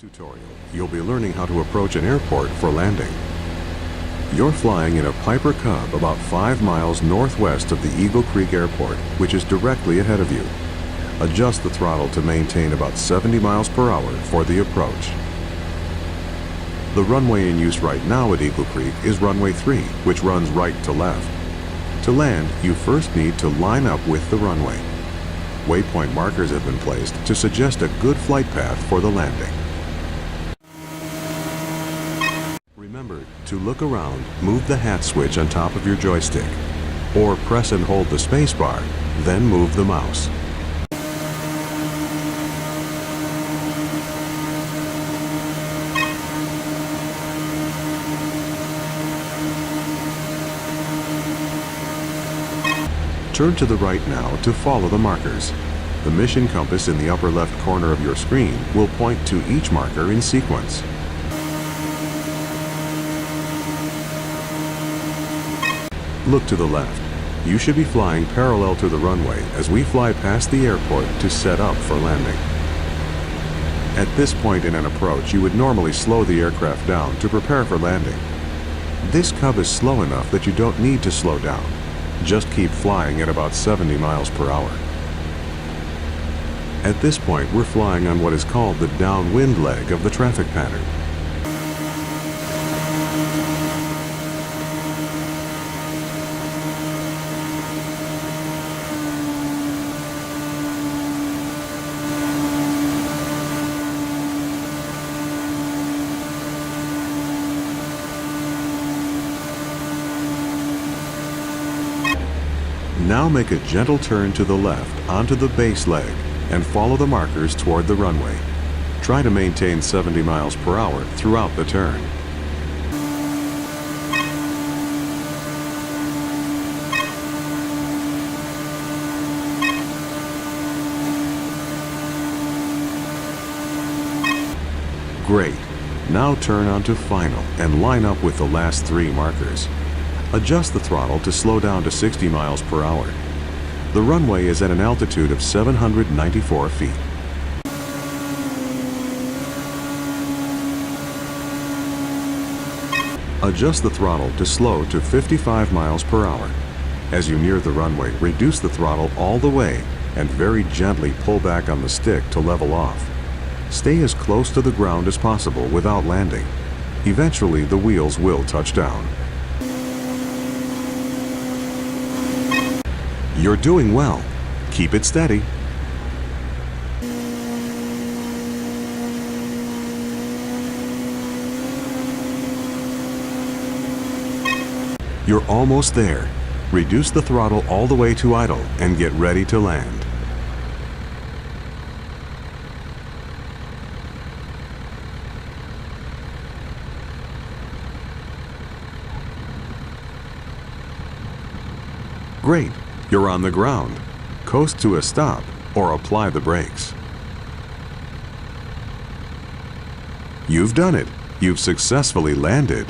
Tutorial, you'll be learning how to approach an airport for landing. You're flying in a Piper Cub about 5 miles northwest of the Eagle Creek Airport, which is directly ahead of you. Adjust the throttle to maintain about 70 miles per hour for the approach. The runway in use right now at Eagle Creek is runway 3, which runs right to left. To land, you first need to line up with the runway. Waypoint markers have been placed to suggest a good flight path for the landing. Remember to look around, move the hat switch on top of your joystick, or press and hold the space bar, then move the mouse. Turn to the right now to follow the markers. The mission compass in the upper left corner of your screen will point to each marker in sequence. Look to the left. You should be flying parallel to the runway as we fly past the airport to set up for landing. At this point in an approach, you would normally slow the aircraft down to prepare for landing. This Cub is slow enough that you don't need to slow down. Just keep flying at about 70 miles per hour. At this point, we're flying on what is called the downwind leg of the traffic pattern. Now make a gentle turn to the left onto the base leg and follow the markers toward the runway. Try to maintain 70 miles per hour throughout the turn. Great. Now turn onto final and line up with the last 3 markers. Adjust the throttle to slow down to 60 miles per hour. The runway is at an altitude of 794 feet. Adjust the throttle to slow to 55 miles per hour. As you near the runway, reduce the throttle all the way and very gently pull back on the stick to level off. Stay as close to the ground as possible without landing. Eventually, the wheels will touch down. You're doing well. Keep it steady. You're almost there. Reduce the throttle all the way to idle and get ready to land. Great. You're on the ground. Coast to a stop or apply the brakes. You've done it. You've successfully landed.